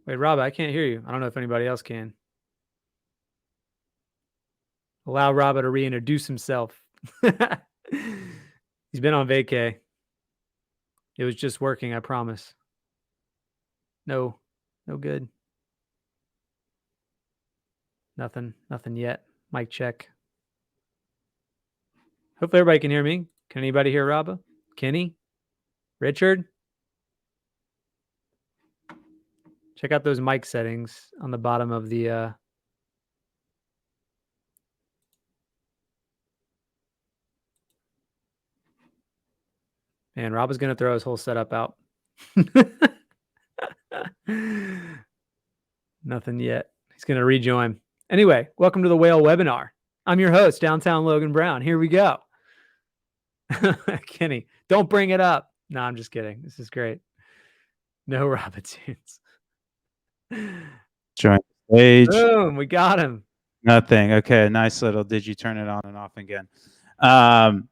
Wait, Rob, I can't hear you. I don't know if anybody else can. Allow Rob to reintroduce himself. He's been on vacay. It was just working, I promise. No good. Nothing yet. Mic check. Hopefully everybody can hear me. Can anybody hear Rob? Kenny? Richard? Check out those mic settings on the bottom of the Man, Rob is going to throw his whole setup out. Nothing yet. He's going to rejoin. Anyway, welcome to the Whale webinar. I'm your host, Downtown Logan Brown. Here we go. Kenny, don't bring it up. No, I'm just kidding. This is great. No Robinsons. Join the stage. Boom, we got him. Nothing. Okay, nice little. Did you turn it on and off again? All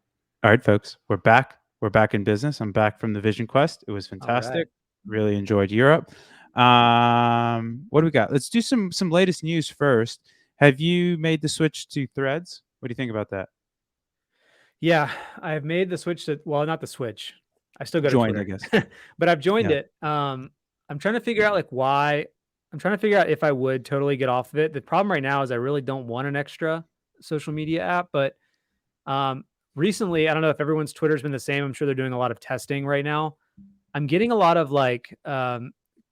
right, folks, we're back. We're back in business. I'm back from the Vision Quest. It was fantastic. Right. Really enjoyed Europe. What do we got? Let's do some latest news first. Have you made the switch to Threads? What do you think about that? Yeah, I've made the switch to, well, not the switch. I still go to Joined, Twitter, I guess. but I've joined it. I'm trying to figure out like why. I'm trying to figure out if I would totally get off of it. The problem right now is I really don't want an extra social media app, but recently, I don't know if everyone's Twitter's been the same. I'm sure they're doing a lot of testing right now. I'm getting a lot of like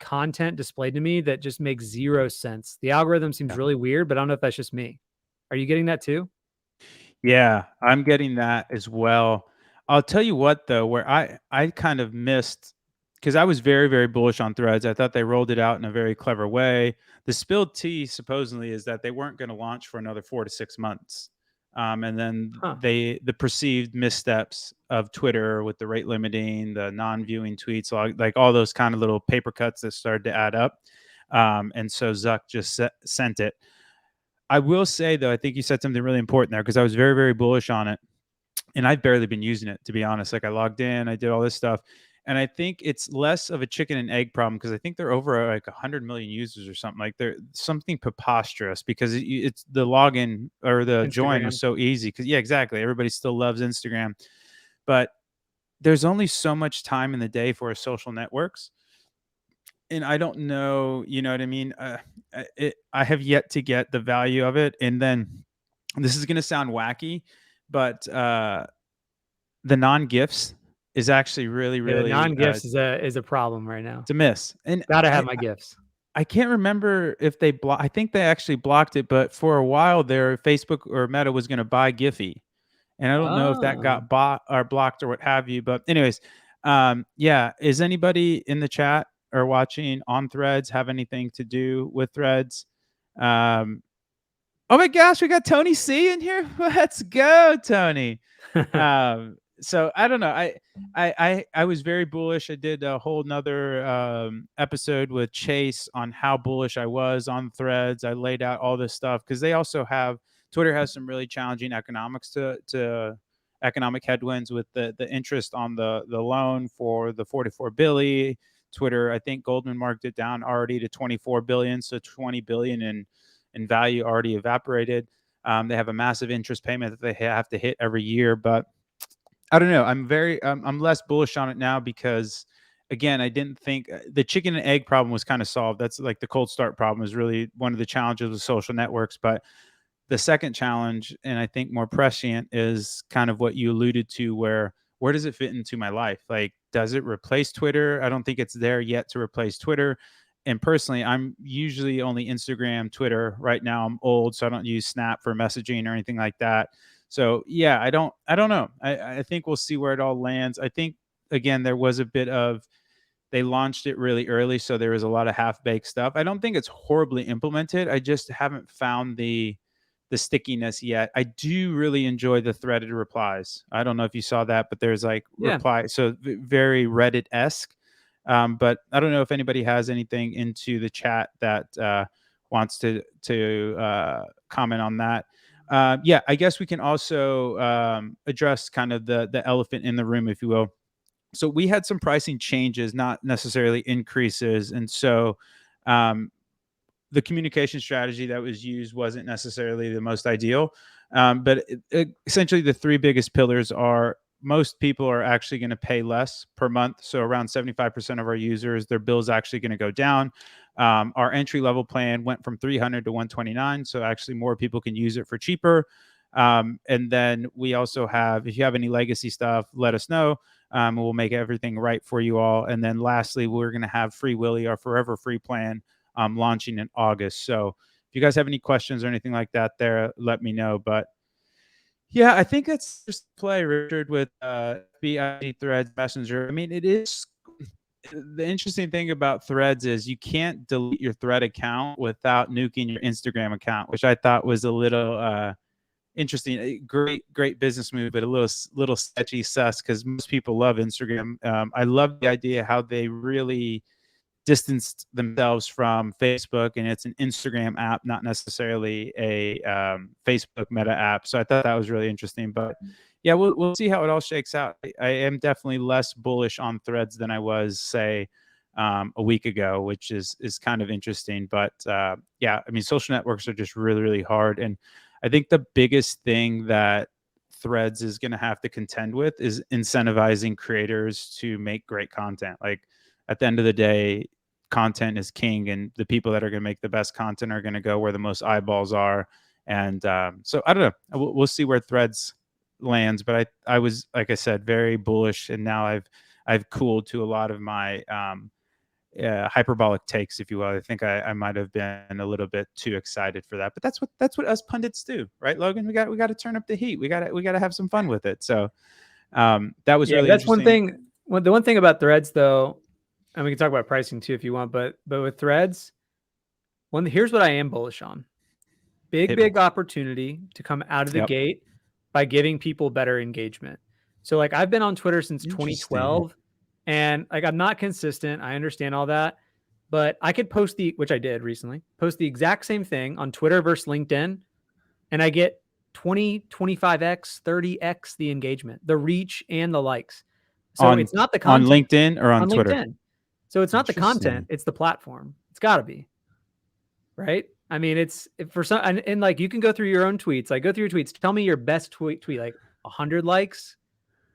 content displayed to me that just makes zero sense. The algorithm seems really weird, but I don't know if that's just me. Are you getting that too? Yeah, I'm getting that as well. I'll tell you what though, where I kind of missed, because I was very, very bullish on Threads. I thought they rolled it out in a very clever way. The spilled tea supposedly is that they weren't going to launch for another 4 to 6 months. And then the perceived missteps of Twitter with the rate limiting, the non-viewing tweets, like all those kind of little paper cuts that started to add up. And so Zuck just sent it. I will say, though, I think you said something really important there, because I was very, very bullish on it. And I've barely been using it, to be honest. Like, I logged in, I did all this stuff. And I think it's less of a chicken and egg problem, because I think they're over like 100 million users or something. Like, they're something preposterous, because it's the login or the join was so easy. Because, yeah, exactly. Everybody still loves Instagram. But there's only so much time in the day for social networks. And I don't know, you know what I mean? I have yet to get the value of it. And then this is going to sound wacky, but the non-gifts is actually really, really the non-gifts is a problem right now. It's a miss. And gotta have my gifts. I can't remember if they I think they actually blocked it, but for a while there, Facebook or Meta was going to buy Giphy. And I don't know if that got bought or blocked or what have you. But anyways, yeah. Is anybody in the chat or watching on Threads have anything to do with Threads? Oh my gosh, we got Tony C in here. Let's go, Tony. So I don't know. I was very bullish. I did a whole nother episode with Chase on how bullish I was on Threads. I laid out all this stuff, because they also have, Twitter has some really challenging economics to economic headwinds with the interest on the loan for the 44 billion. Twitter, I think Goldman marked it down already to 24 billion, so 20 billion in value already evaporated. They have a massive interest payment that they have to hit every year, but I don't know. I'm less bullish on it now, because again, I didn't think the chicken and egg problem was kind of solved. That's like the cold start problem is really one of the challenges with social networks. But the second challenge, and I think more prescient, is kind of what you alluded to, where does it fit into my life? Like, does it replace Twitter? I don't think it's there yet to replace Twitter. And personally, I'm usually only Instagram, Twitter. Right now, I'm old, so I don't use Snap for messaging or anything like that. So yeah, I don't know. I think we'll see where it all lands. I think, again, there was a bit of, they launched it really early, so there was a lot of half-baked stuff. I don't think it's horribly implemented. I just haven't found the stickiness yet. I do really enjoy the threaded replies. I don't know if you saw that, but there's like reply, so very Reddit-esque. But I don't know if anybody has anything into the chat that wants to comment on that. Yeah, I guess we can also address kind of the elephant in the room, if you will. So we had some pricing changes, not necessarily increases. And so Um, the communication strategy that was used wasn't necessarily the most ideal. But essentially, the three biggest pillars are most people are actually going to pay less per month. So around 75% of our users, their bill is actually going to go down. Our entry level plan went from 300 to 129. So actually more people can use it for cheaper. And then we also have, if you have any legacy stuff, let us know. We'll make everything right for you all. And then lastly, we're going to have Free Willy, our forever free plan, launching in August. So if you guys have any questions or anything like that there, let me know. But yeah, I think that's just play, Richard, with BIG Threads Messenger. I mean, it is the interesting thing about Threads is you can't delete your Thread account without nuking your Instagram account, which I thought was a little interesting. Great business move, but a little sketchy sus because most people love Instagram. I love the idea how they really distanced themselves from Facebook, and it's an Instagram app, not necessarily a Facebook Meta app. So I thought that was really interesting. But yeah, we'll see how it all shakes out. I am definitely less bullish on Threads than I was, say, a week ago, which is kind of interesting. But yeah, I mean, social networks are just really hard, and I think the biggest thing that Threads is going to have to contend with is incentivizing creators to make great content. Like at the end of the day, content is king, and the people that are going to make the best content are going to go where the most eyeballs are. And so I don't know. We'll see where Threads lands, but I was, like I said, very bullish, and now I've cooled to a lot of my hyperbolic takes, if you will. I think I might have been a little bit too excited for that, but that's what us pundits do, right, Logan? We got to turn up the heat. We got to have some fun with it. So that was Yeah, really that's one interesting. thing. The one thing about Threads, though, and we can talk about pricing too if you want, but with Threads, here's what I am bullish on. Hit me. Big opportunity to come out of the Yep. gate by giving people better engagement. So like I've been on Twitter since Interesting. 2012 and like I'm not consistent. I understand all that, but I could post which I did recently, post the exact same thing on Twitter versus LinkedIn and I get 20, 25x, 30x the engagement, the reach and the likes. So on it's not the on content LinkedIn or on on Twitter? LinkedIn. So it's not the content, Interesting. it's the platform. It's got to be, right? I mean, it's for some, and like you can go through your own tweets. Like, go through your tweets. Tell me your best tweet, like 100 likes.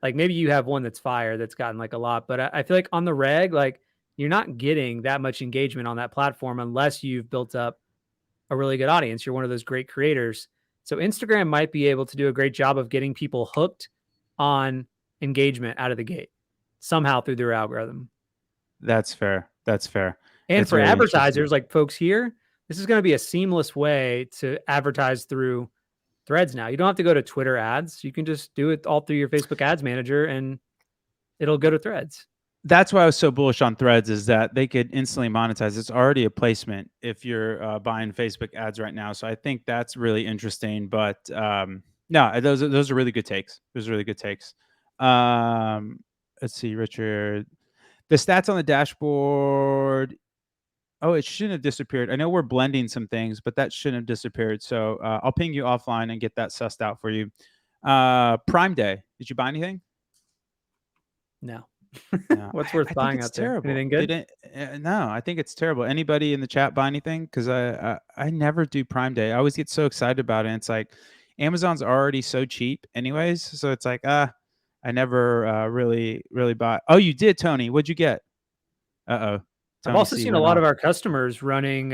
Like, maybe you have one that's fire that's gotten like a lot, but I feel like on the reg, like, you're not getting that much engagement on that platform unless you've built up a really good audience. You're one of those great creators. So, Instagram might be able to do a great job of getting people hooked on engagement out of the gate somehow through their algorithm. That's fair. That's fair. And It's for really interesting. advertisers like folks here, this is going to be a seamless way to advertise through Threads now. You don't have to go to Twitter ads. You can just do it all through your Facebook ads manager and it'll go to Threads. That's why I was so bullish on Threads, is that they could instantly monetize. It's already a placement if you're buying Facebook ads right now. So I think that's really interesting. But no, those are really good takes. Those are really good takes. Let's see, Richard. The stats on the dashboard. Oh, it shouldn't have disappeared. I know we're blending some things, but that shouldn't have disappeared. So I'll ping you offline and get that sussed out for you. Prime Day. Did you buy anything? No. No, What's worth I think buying it's out there? terrible. Anything good? Didn't No, I think it's terrible. Anybody in the chat buy anything? Because I never do Prime Day. I always get so excited about it. And it's like Amazon's already so cheap, anyways. So it's like I never really buy. Oh, you did, Tony. What'd you get? Uh oh, I've Tony also C seen a went lot of off. our customers running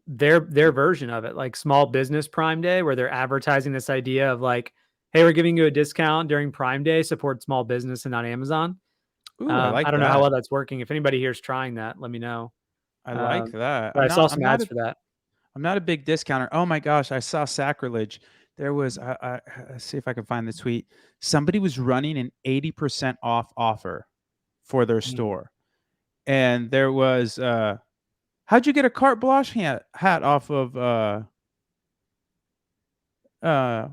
their version of it, like Small Business Prime Day, where they're advertising this idea of like, hey, we're giving you a discount during Prime Day, support small business and not Amazon. Ooh, I I like don't know how that. well that's working. If anybody here is trying that, let me know. I like that. But I saw some ads for that. I'm not a big discounter. Oh my gosh, I saw sacrilege. There was let's see if I can find the tweet. Somebody was running an 80% off offer for their Mm. store. And there was how'd you get a carte blanche hat off of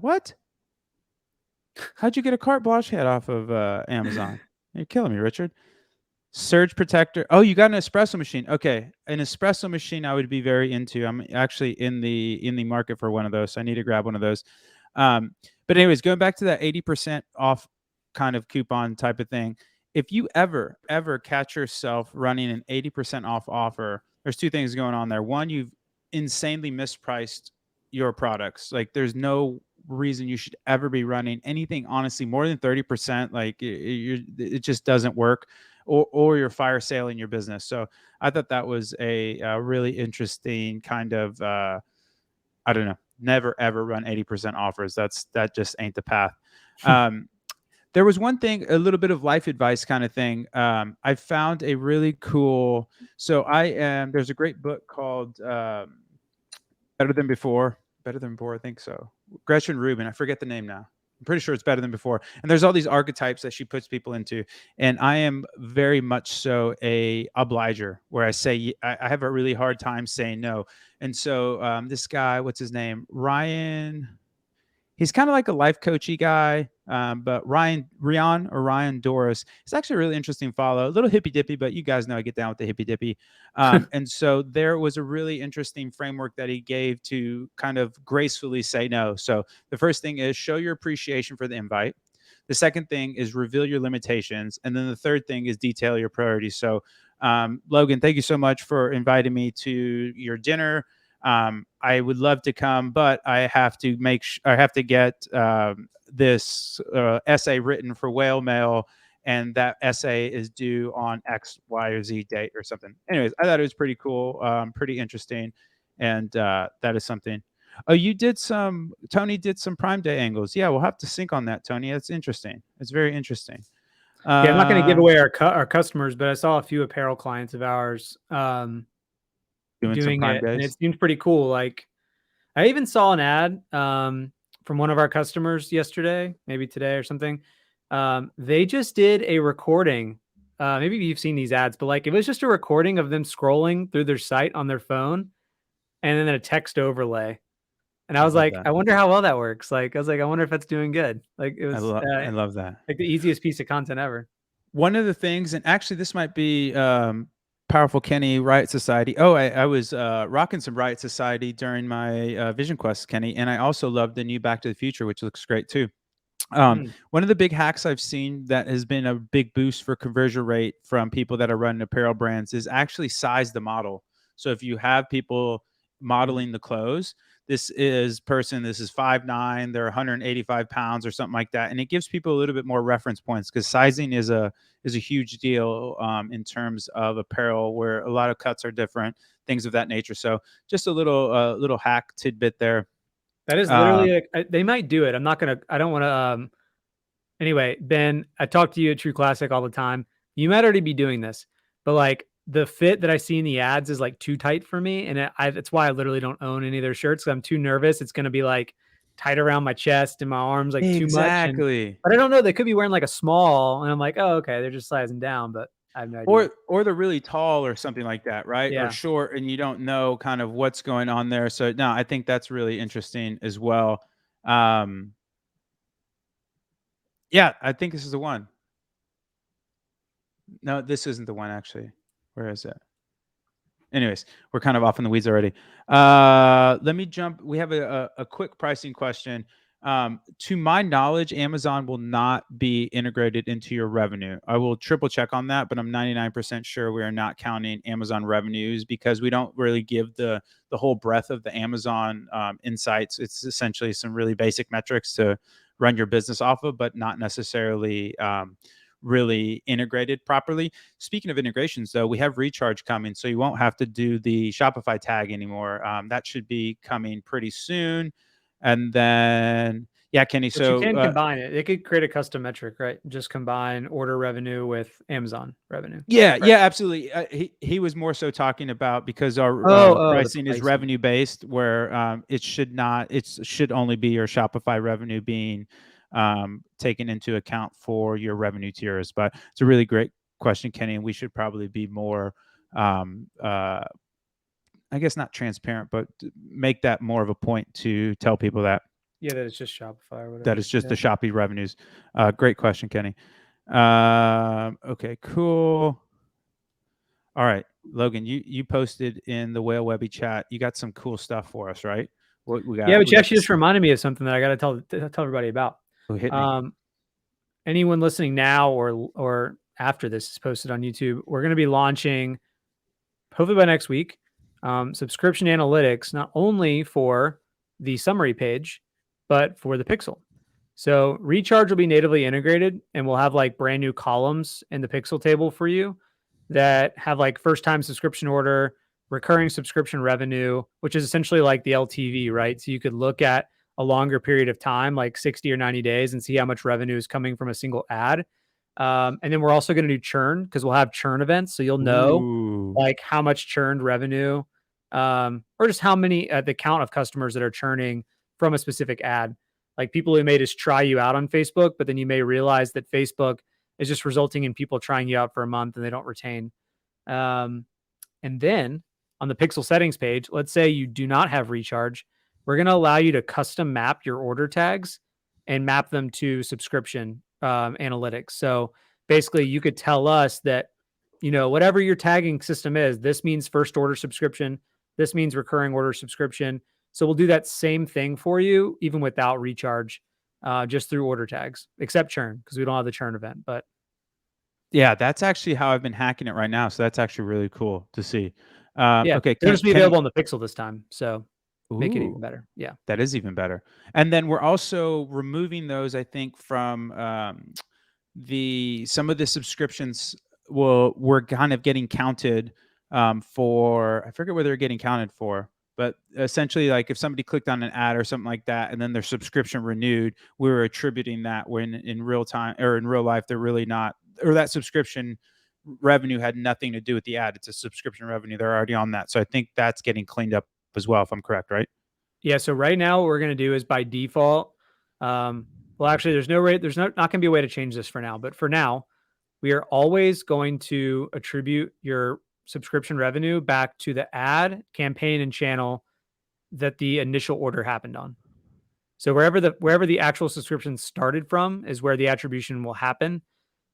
what? How'd you get a carte blanche hat off of Amazon? You're killing me, Richard. Surge protector. Oh, you got an espresso machine. Okay, an espresso machine I would be very into. I'm actually in the market for one of those. So I need to grab one of those. But anyways, going back to that 80% off kind of coupon type of thing. If you ever catch yourself running an 80% off offer, there's two things going on there. One, you've insanely mispriced your products. Like there's no reason you should ever be running anything honestly more than 30%. Like it just doesn't work, or you're fire sailing your business. So I thought that was a really interesting kind of I don't know. Never ever run 80% offers. That just ain't the path. Um, there was one thing, a little bit of life advice kind of thing. I found a really cool. So there's a great book called Better Than Before. Better Than Before, I think so. Gretchen Rubin. I forget the name now. I'm pretty sure it's Better Than Before. And there's all these archetypes that she puts people into. And I am very much so a obliger, where I say I have a really hard time saying no. And so this guy, what's his name? Ryan. He's kind of like a life coachy guy, but Ryan Doris is actually a really interesting follow. A little hippy dippy, but you guys know I get down with the hippy dippy. And so there was a really interesting framework that he gave to kind of gracefully say no. So the first thing is show your appreciation for the invite. The second thing is reveal your limitations, and then the third thing is detail your priorities. So, Logan, thank you so much for inviting me to your dinner. I would love to come, but I have to I have to get this essay written for Whale Mail, and that essay is due on X, Y, or Z date or something. Anyways, I thought it was pretty cool, pretty interesting, and that is something. Oh, Tony did some Prime Day angles. Yeah, we'll have to sync on that, Tony. That's interesting. It's very interesting. Yeah, I'm not going to give away our customers, but I saw a few apparel clients of ours Doing some doing Prime it, and Days. it seems pretty cool. Like I even saw an ad from one of our customers yesterday, maybe today or something. They just did a recording. Maybe you've seen these ads, but like it was just a recording of them scrolling through their site on their phone, and then a text overlay. And I I was love like, that. I wonder how well that works. Like I was like, I wonder if that's doing good. Like it was I love that. like the easiest piece of content ever. One of the things, and actually this might be Powerful Kenny Riot Society. Oh, I was rocking some Riot Society during my Vision Quest, Kenny, and I also love the new Back to the Future, which looks great too. Hmm. One of the big hacks I've seen that has been a big boost for conversion rate from people that are running apparel brands is actually size the model. So if you have people Hmm. modeling the clothes, this is 5'9", they're 185 pounds or something like that, and it gives people a little bit more reference points because sizing is a huge deal in terms of apparel, where a lot of cuts are different, things of that nature. So just a little hack tidbit there. That is Um, literally like, they might do it. I'm not gonna. I don't want to. Anyway, Ben, I talk to you at True Classic all the time. You might already be doing this, but like the fit that I see in the ads is like too tight for me, and that's why I literally don't own any of their shirts. 'Cause I'm too nervous. It's gonna be like tight around my chest and my arms, like too much. And exactly. but I don't know. They could be wearing like a small, and I'm like, oh, okay, they're just sizing down, but I have no idea. Or they're really tall or something like that, right? Or Yeah, short, and you don't know kind of what's going on there. So no, I think that's really interesting as well. Um, yeah, I think this is the one. No, this isn't the one actually. Where is it? Anyways, we're kind of off in the weeds already. Let me jump. We have a quick pricing question. To my knowledge, Amazon will not be integrated into your revenue. I will triple check on that, but I'm 99% sure we are not counting Amazon revenues because we don't really give the whole breadth of the Amazon insights. It's essentially some really basic metrics to run your business off of, but not necessarily really integrated properly. Speaking of integrations, though, we have Recharge coming, so you won't have to do the Shopify tag anymore. That should be coming pretty soon. And then, yeah, Kenny. but you So, can combine it. It could create a custom metric, right? Just combine order revenue with Amazon revenue, yeah, right? yeah, absolutely. He was more so talking about because our Oh, the pricing is pricing. revenue based, where it should not. It should only be your Shopify revenue being taken into account for your revenue tiers. But it's a really great question, Kenny, and we should probably be more um, uh, I guess not transparent, but make that more of a point to tell people that Yeah, that it's just Shopify or that whatever. is just Yeah. the Shopee revenues. Great question, Kenny. Okay, cool. All right, Logan, you posted in the Whale Webby chat. You got some cool stuff for us, right? What we Yeah, got? but We you got actually this. just reminded me of something that I got to tell everybody about. Oh, hit me. Um, anyone listening now or after this is posted on YouTube, we're going to be launching hopefully by next week, subscription analytics, not only for the summary page, but for the pixel. So recharge will be natively integrated and we'll have like brand new columns in the pixel table for you that have like first time subscription order, recurring subscription revenue, which is essentially like the LTV, right? So you could look at a longer period of time, like 60 or 90 days, and see how much revenue is coming from a single ad. And then we're also going to do churn because we'll have churn events. So you'll know Ooh. like how much churned revenue, or just how many, the count of customers that are churning from a specific ad. Like people who may just try you out on Facebook, but then you may realize that Facebook is just resulting in people trying you out for a month and they don't retain. Um, and then on the pixel settings page, let's say you do not have recharge, we're going to allow you to custom map your order tags and map them to subscription analytics. So basically, you could tell us that, whatever your tagging system is, this means first order subscription, this means recurring order subscription. So we'll do that same thing for you, even without recharge, just through order tags, except churn because we don't have the churn event. But Yeah, that's actually how I've been hacking it right now, so that's actually really cool to see. yeah, Okay, it'll just be Kenny. available on the Pixel this time. So make it even Ooh. better. Yeah. That is even better. And then we're also removing those, I think, from the some of the subscriptions were kind of getting counted for, I forget what they're getting counted for, but essentially like if somebody clicked on an ad or something like that and then their subscription renewed, we were attributing that when in real time or in real life they're really not, or that subscription revenue had nothing to do with the ad. It's a subscription revenue. They're already on that. So I think that's getting cleaned up as well, if I'm correct, right? Yeah. So right now, what we're going to do is by default, well, actually, there's not going to be a way to change this for now. But for now, we are always going to attribute your subscription revenue back to the ad, campaign, and channel that the initial order happened on. So wherever the actual subscription started from is where the attribution will happen.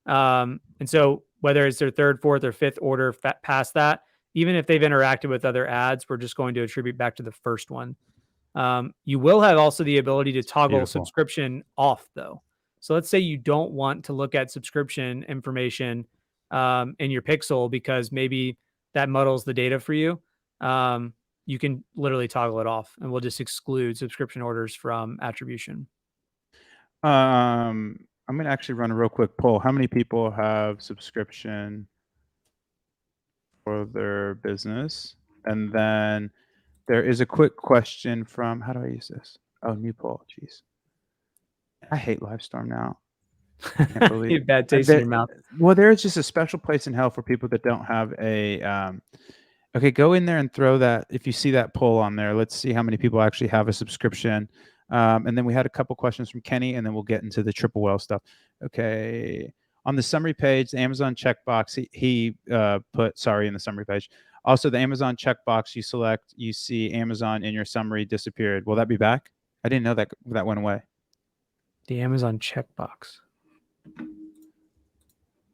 And so whether it's their third, fourth, or fifth order past that, even if they've interacted with other ads, we're just going to attribute back to the first one. You will have also the ability to toggle Beautiful. subscription off, though. So let's say you don't want to look at subscription information in your Pixel because maybe that muddles the data for you. You can literally toggle it off, and we'll just exclude subscription orders from attribution. I'm gonna actually run a real quick poll. How many people have subscription for their business? And then there is a quick question from, how do I use this? Oh, new poll. Jeez. I hate Livestorm now. Can't You believe have bad taste in your mouth. well, there's just a special place in hell for people that don't have a okay, go in there and throw that. If you see that poll on there, let's see how many people actually have a subscription. And then we had a couple questions from Kenny, and then we'll get into the triple well stuff. Okay. On the summary page, the Amazon checkbox, he put sorry in the summary page. Also, the Amazon checkbox you select, you see Amazon in your summary disappeared. Will that be back? I didn't know that went away. The Amazon checkbox.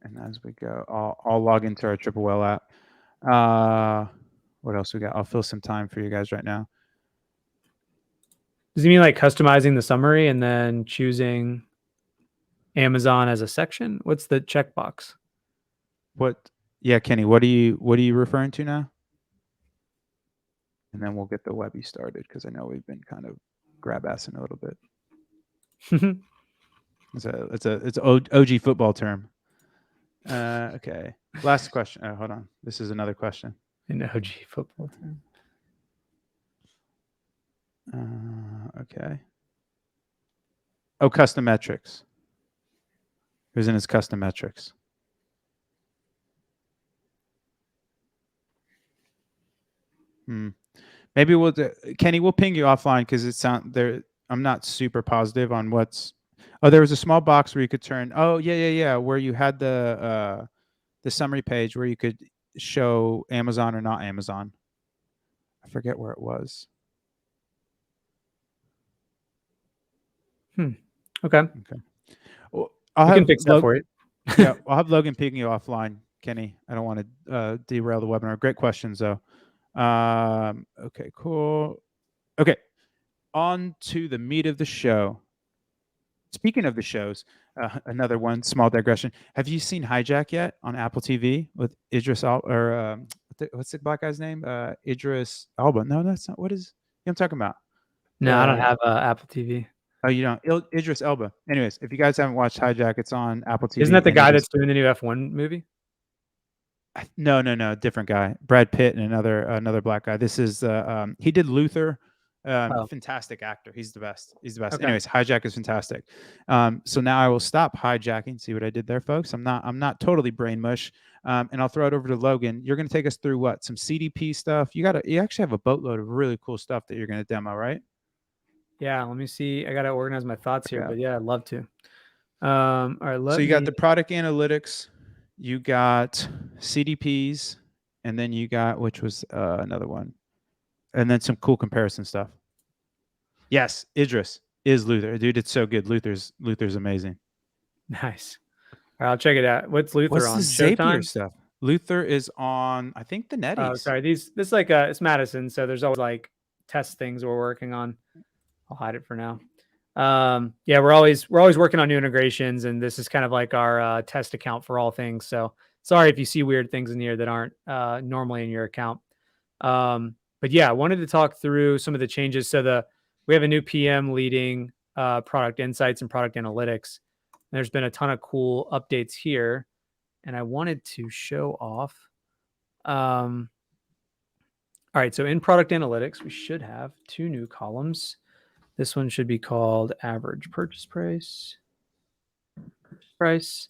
And as we go, I'll log into our triple well app. What else we got? I'll fill some time for you guys right now. Does he mean like customizing the summary and then choosing Amazon as a section? What's the checkbox? What? Yeah, Kenny, what are you referring to now? And then we'll get the Webby started because I know we've been kind of grab assing a little bit. It's an OG football term. Okay. Last question. Oh, hold on. This is another question. An OG football term. Okay. Oh, custom metrics. Who's in his custom metrics? Maybe we'll Kenny, we'll ping you offline because it sound there. I'm not super positive on what's. Oh, there was a small box where you could turn. Oh, yeah. Where you had the summary page where you could show Amazon or not Amazon. I forget where it was. Okay. Well, We can fix that for you. Yeah, I'll have Logan ping you offline, Kenny. I don't want to derail the webinar. Great questions, though. Okay, cool. Okay, on to the meat of the show. Speaking of the shows, another one, small digression. Have you seen Hijack yet on Apple TV with Idris Al, or what's the black guy's name? Idris Elba. No, that's not. What is? Yeah, I'm talking about. No, I don't Uh, have Apple TV. oh, you don't. Idris Elba. Anyways, if you guys haven't watched Hijack, it's on Apple Isn't TV, that the and it guy is that's doing the new F1 movie? no, no, no, different guy. Brad Pitt and another black guy. This is he did Luther. Oh, Fantastic actor. He's the best. He's the best. okay. Anyways, Hijack is fantastic. So now I will stop hijacking. See what I did there, folks? I'm not totally brain mush. And I'll throw it over to Logan. You're going to take us through what? Some CDP stuff. You actually have a boatload of really cool stuff that you're going to demo, right? Yeah, let me see. I gotta organize my thoughts here, Okay. but yeah, I'd love to. All right, So let you got me. the product analytics, you got CDPs, and then you got which was another one, and then some cool comparison stuff. Yes, Idris is Luther, dude. It's so good. Luther's amazing. Nice. All right, I'll check it out. What's Luther What's the on? Zapier Showtime? stuff? Luther is on, I think, the Oh, Netties. sorry. This like it's Madison, so there's always like test things we're working on. I'll hide it for now. Yeah, we're always working on new integrations, and this is kind of like our test account for all things. So sorry if you see weird things in here that aren't normally in your account. But yeah, I wanted to talk through some of the changes. We have a new PM leading product insights and product analytics. There's been a ton of cool updates here, and I wanted to show off. All right, so in product analytics, we should have two new columns. This one should be called average purchase price,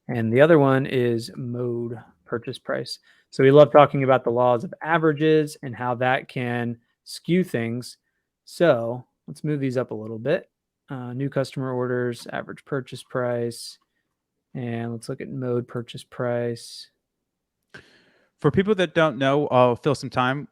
and the other one is mode purchase price. So we love talking about the laws of averages and how that can skew things. So let's move these up a little bit. New customer orders, average purchase price, and let's look at mode purchase price. For people that don't know, I'll fill some time.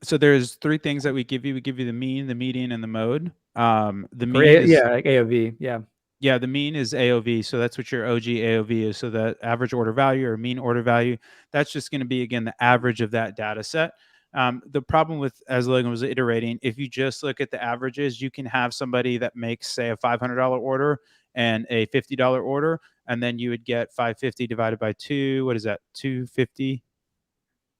So there's three things that we give you. We give you the mean, the median, and the mode. The mean is Yeah, like AOV. Yeah. Yeah, the mean is AOV. So that's what your OG AOV is. So the average order value or mean order value, that's just going to be, again, the average of that data set. The problem with, as Logan was iterating, if you just look at the averages, you can have somebody that makes, say, a $500 order and a $50 order, and then you would get 550 divided by 2. What is that? 250?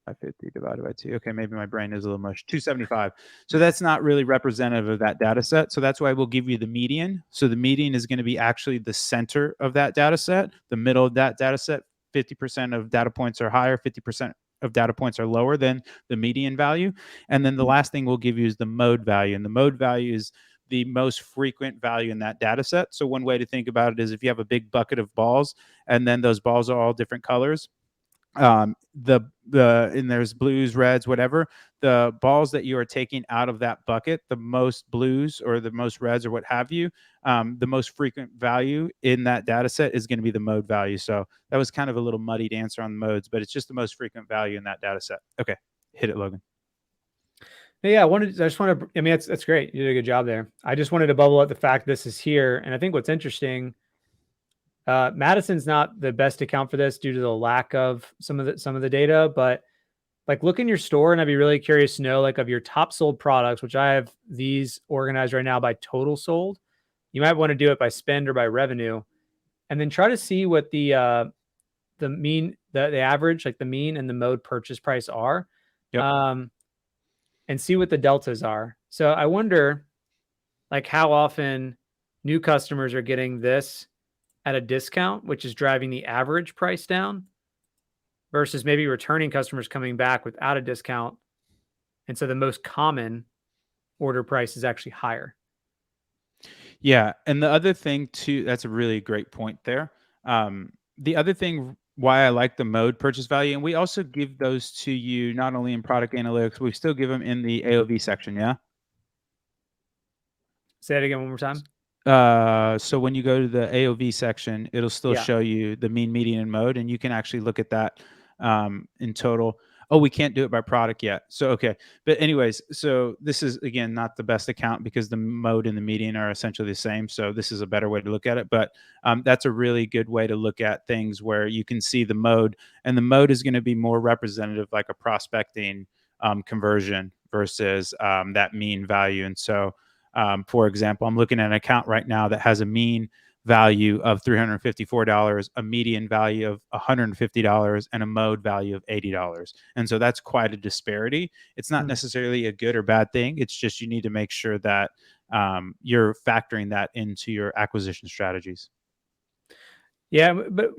550 divided by 2. Okay, maybe my brain is a little mush. 275. So that's not really representative of that data set. So that's why we'll give you the median. So the median is going to be actually the center of that data set, the middle of that data set. 50% of data points are higher, 50% of data points are lower than the median value. And then the last thing we'll give you is the mode value. And the mode value is the most frequent value in that data set. So one way to think about it is if you have a big bucket of balls and then those balls are all different colors, and there's blues, reds, whatever, the balls that you are taking out of that bucket, the most blues or the most reds or what have you, the most frequent value in that data set is going to be the mode value. So that was kind of a little muddied answer on the modes, but it's just the most frequent value in that data set. Okay, hit it, Logan. Yeah, I just want to. I mean, that's great. You did a good job there. I just wanted to bubble up the fact this is here, and I think what's interesting. Madison's not the best account for this due to the lack of some of the data, but like look in your store, and I'd be really curious to know like of your top sold products, which I have these organized right now by total sold. You might want to do it by spend or by revenue, and then try to see what the mean, the average, like the mean and the mode purchase price are. Yep. Um, and see what the deltas are. So I wonder like how often new customers are getting this at a discount, which is driving the average price down versus maybe returning customers coming back without a discount. And so the most common order price is actually higher. Yeah, and the other thing too, that's a really great point there. The other thing why I like the mode purchase value, and we also give those to you not only in product analytics, we still give them in the AOV section. Yeah. Say it again one more time. So when you go to the AOV section, it'll still Yeah. show you the mean, median, and mode, and you can actually look at that in total. Oh, we can't do it by product yet. So okay, but anyways, so this is again not the best account because the mode and the median are essentially the same. So this is a better way to look at it, but that's a really good way to look at things where you can see the mode, and the mode is going to be more representative, like a prospecting conversion versus that mean value, and so. For example, I'm looking at an account right now that has a mean value of $354, a median value of $150, and a mode value of $80. And so that's quite a disparity. It's not Mm. necessarily a good or bad thing. It's just you need to make sure that you're factoring that into your acquisition strategies. Yeah, but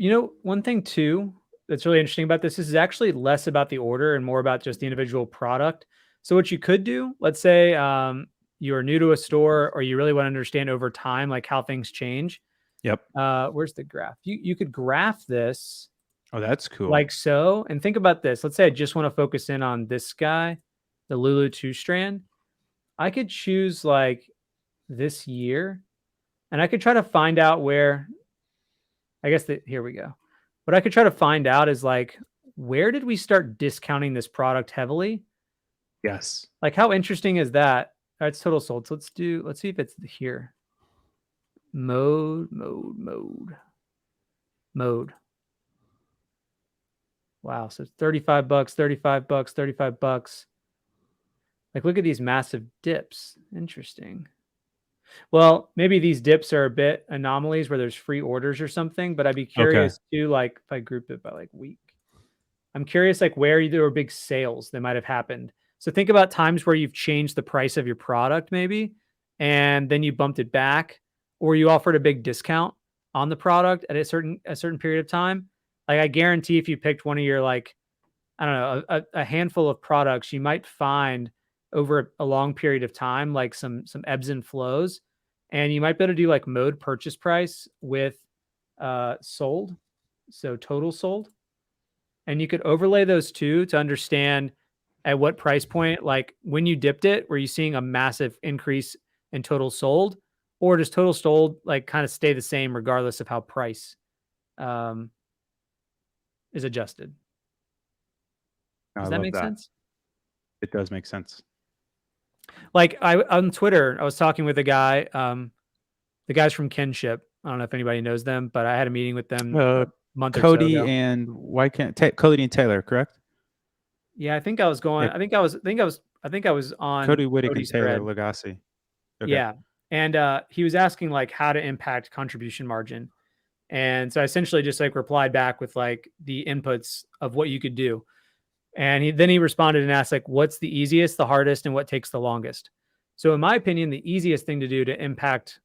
one thing too that's really interesting about this is actually less about the order and more about just the individual product. So what you could do, let's say you're new to a store or you really want to understand over time like how things change. Yep. Where's the graph? You could graph this Oh, that's cool. like so, and think about this. Let's say I just want to focus in on this guy, the Lulu 2 strand. I could choose like this year, and I could try to find out where I guess that here we go. What I could try to find out is like, where did we start discounting this product heavily? Yes. Like, how interesting is that? That's total sold. So let's see if it's here. Mode. Wow. So it's 35 bucks, 35 bucks, 35 bucks. Like, look at these massive dips. Interesting. Well, maybe these dips are a bit anomalies where there's free orders or something, but I'd be Okay. curious too, like if I group it by like week. I'm curious, like where there were big sales that might have happened. So think about times where you've changed the price of your product, maybe, and then you bumped it back, or you offered a big discount on the product at a certain period of time. Like I guarantee, if you picked one of your like I don't know a handful of products, you might find over a long period of time like some ebbs and flows, and you might be able to do like mode purchase price with sold, so total sold, and you could overlay those two to understand at what price point, like when you dipped it, were you seeing a massive increase in total sold, or does total sold like kind of stay the same regardless of how price um, is adjusted? I Does that love make that. sense? It does make sense. Like I on Twitter, I was talking with a guy, the guys from Kinship. I don't know if anybody knows them, but I had a meeting with them Uh, a month or so Cody ago. and why can't Cody and Taylor, correct? Yeah, I think I was going. Yeah, I think I was on Cody Whittick and Cody's Taylor thread. Legacy. Okay. Yeah. And he was asking like how to impact contribution margin. And so I essentially just like replied back with like the inputs of what you could do. And then he responded and asked like what's the easiest, the hardest, and what takes the longest. So in my opinion, the easiest thing to do to impact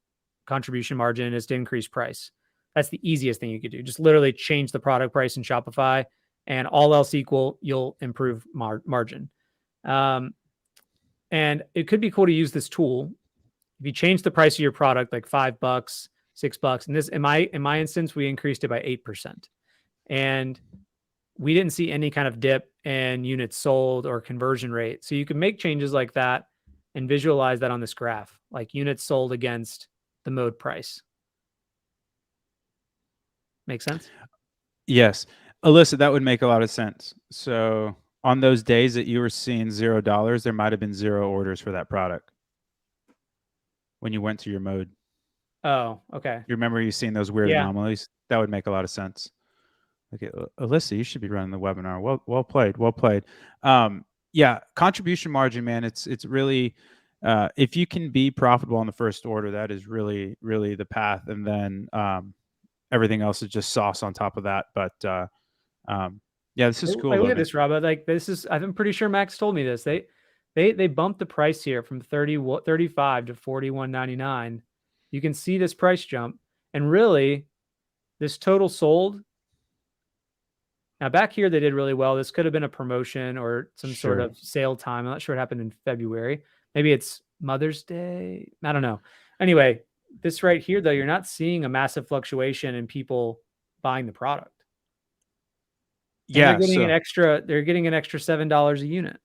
contribution margin is to increase price. That's the easiest thing you could do. Just literally change the product price in Shopify, and all else equal, you'll improve margin. Um, and it could be cool to use this tool if you change the price of your product like $5, $6, and this in my instance, we increased it by 8%. And we didn't see any kind of dip in units sold or conversion rate. So you can make changes like that and visualize that on this graph, like units sold against the mode price. Make sense? Yes. Alyssa, that would make a lot of sense. So on those days that you were seeing $0, there might have been 0 orders for that product when you went to your mode. Oh, okay. You remember you seeing those weird Yeah. anomalies? That would make a lot of sense. Okay, Alyssa, you should be running the webinar. Well played. Well played. Yeah, contribution margin, man. It's really if you can be profitable on the first order, that is really really the path, and then everything else is just sauce on top of that. But yeah, this is cool Like, look though, at man. this, Rob. Like this is, I'm pretty sure Max told me this. They bumped the price here from 35 to 41.99. You can see this price jump, and really, this total sold. Now back here they did really well. This could have been a promotion or some sort Sure. of sale time. I'm not sure what happened in February. Maybe it's Mother's Day. I don't know. Anyway, this right here though, you're not seeing a massive fluctuation in people buying the product. And they're Yeah. getting an So extra they're getting an extra $7 a unit,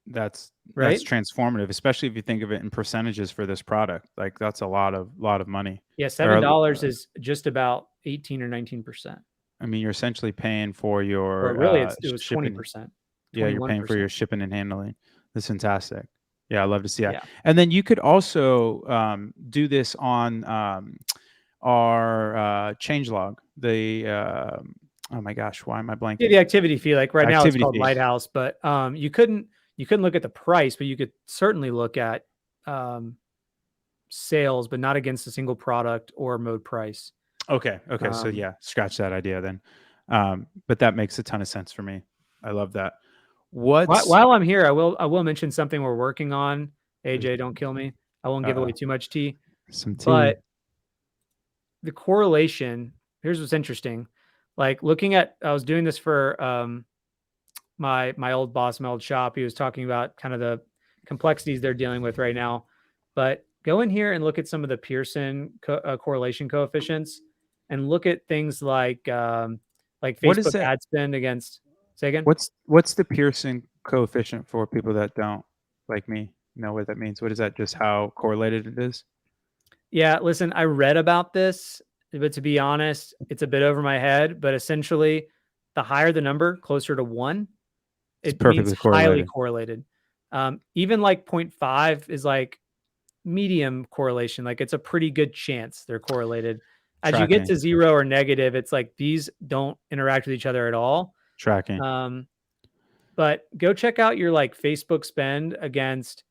that's right? transformative, especially if you think of it in percentages for this product. Like that's a lot of money. Yeah, Or $7 is just about 18 or 19%. I mean, you're essentially paying for Or your really it was shipping. 20%, Yeah, you're paying for 21%. your shipping and handling. That's fantastic. Yeah, I love to see that. Yeah. And then you could also do this on our changelog. The oh my gosh, why am I Yeah, blanking? the activity fee, like right now it's Activity called fee. Lighthouse, but you couldn't look at the price, but you could certainly look at um sales, but not against a single product or mode price. Okay. Okay. So Um, yeah, scratch that idea then. But that makes a ton of sense for me. I love that. What's while I'm here, I will mention something we're working on. AJ, don't kill me. I won't give away uh too much tea, some tea? but the correlation. Here's what's interesting. Like looking at, I was doing this for my old boss, my old shop. He was talking about kind of the complexities they're dealing with right now. But go in here and look at some of the Pearson correlation coefficients, and look at things like What is Facebook that? ad spend against. Say again. What's the Pearson coefficient for people that don't like me know what that means? What is that? Just how correlated it is? Yeah, listen, I read about this, but to be honest, it's a bit over my head. But essentially, the higher the number, closer to one, It's it means perfectly highly correlated. correlated. Even like zero point 0.5 is like medium correlation. Like it's a pretty good chance they're correlated. As you get Tracking. to zero or negative, it's like these don't interact with each other at all. Tracking. Um, but go check out your like Facebook spend against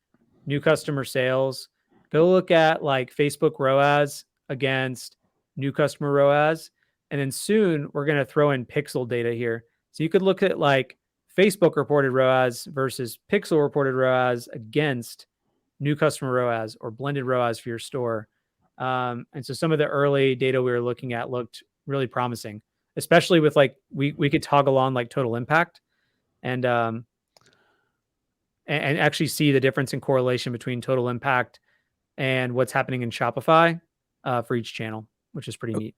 new customer sales. Go look at like Facebook ROAS against new customer ROAS. And then soon we're going to throw in pixel data here. So you could look at like Facebook reported ROAS versus pixel reported ROAS against new customer ROAS or blended ROAS for your store. And so some of the early data we were looking at looked really promising, especially with like we could toggle on like total impact and and actually see the difference in correlation between total impact and what's happening in Shopify for each channel, which is pretty neat.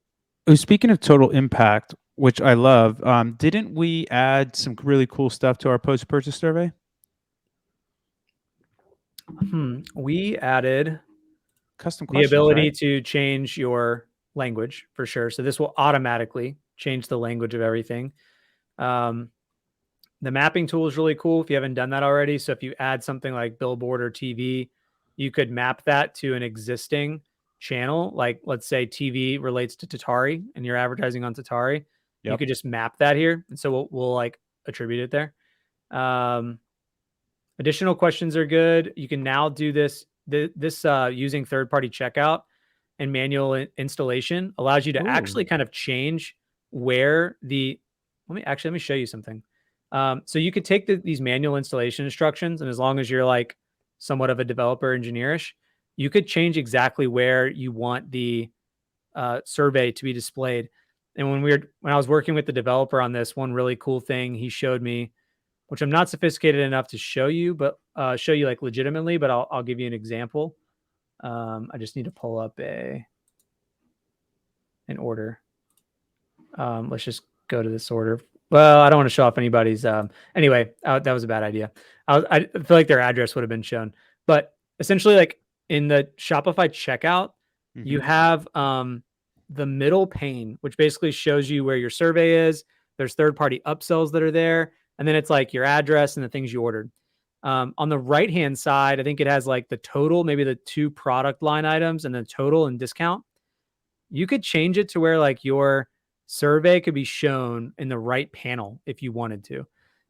Speaking of total impact, which I love, didn't we add some really cool stuff to our post-purchase survey? We added Custom the questions, ability right? to change your language for sure. So this will automatically change the language of everything. Um, the mapping tool is really cool if you haven't done that already. So if you add something like billboard or TV, you could map that to an existing channel. Like let's say TV relates to Tatari and you're advertising on Tatari. You Yep. could just map that here. And so we'll like attribute it there. Um, Additional questions are good. You can now do this using third-party checkout and manual installation allows you to Ooh, actually kind of change where the let me show you something. So you could take these manual installation instructions, and as long as you're like somewhat of a developer engineerish, you could change exactly where you want the survey to be displayed. And when I was working with the developer on this, one really cool thing he showed me, which I'm not sophisticated enough to show you, but show you like legitimately. But I'll give you an example. I just need to pull up an order. Let's just go to this order. Well, I don't want to show off anybody's. Anyway, that was a bad idea. I feel like their address would have been shown, but essentially, like in the Shopify checkout, you mhm. have the middle pane, which basically shows you where your survey is. There's third-party upsells that are there, and then it's like your address and the things you ordered. On the right-hand side, I think it has like the total, maybe the two product line items, and the total and discount. You could change it to where like your survey could be shown in the right panel if you wanted to.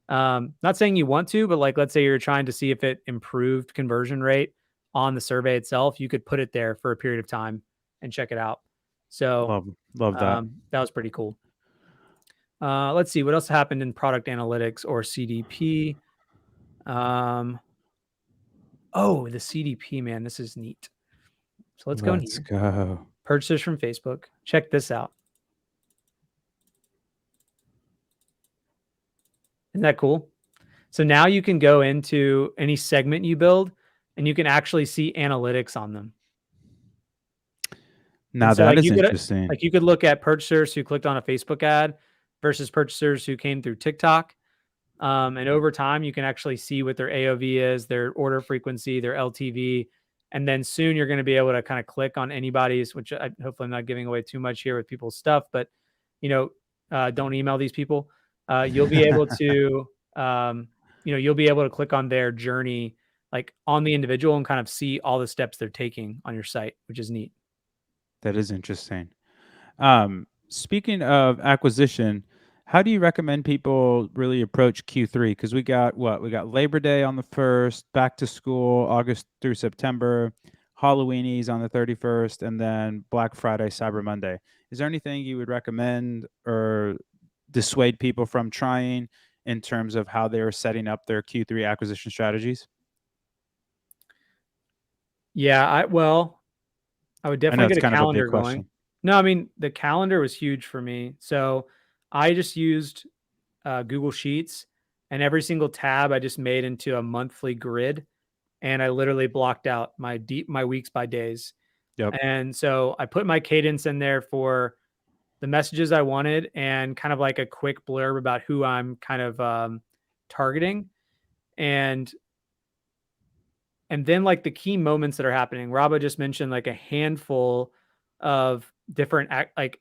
Not saying you want to, but like let's say you're trying to see if it improved conversion rate on the survey itself, you could put it there for a period of time and check it out. So Love that. that was pretty cool. Let's see what else happened in product analytics or CDP. Um, oh, the CDP, man, this is neat. So let's go in Let's here. go. Purchases from Facebook. Check this out. Isn't that cool? So now you can go into any segment you build and you can actually see analytics on them. And Now so that is interesting. you could look at purchasers who clicked on a Facebook ad versus purchasers who came through TikTok. And over time, you can actually see what their AOV is, their order frequency, their LTV. And then soon you're going to be able to kind of click on anybody's, which hopefully I'm not giving away too much here with people's stuff, but don't email these people. You'll be able to, you'll be able to click on their journey, like on the individual and kind of see all the steps they're taking on your site, which is neat. That is interesting. Speaking of acquisition, how do you recommend people really approach Q3? Because we got what? We got Labor Day on the 1st, back to school, August through September, Halloweenies on the 31st, and then Black Friday, Cyber Monday. Is there anything you would recommend or dissuade people from trying in terms of how they are setting up their Q3 acquisition strategies? Yeah, I would I know definitely it's get a kind of a big calendar going. question. No, I mean, the calendar was huge for me. So I just used Google Sheets, and every single tab I just made into a monthly grid, and I literally blocked out my weeks by days. Yep. And so I put my cadence in there for the messages I wanted and kind of like a quick blurb about who I'm kind of targeting. And then like the key moments that are happening. Raba just mentioned like a handful of different like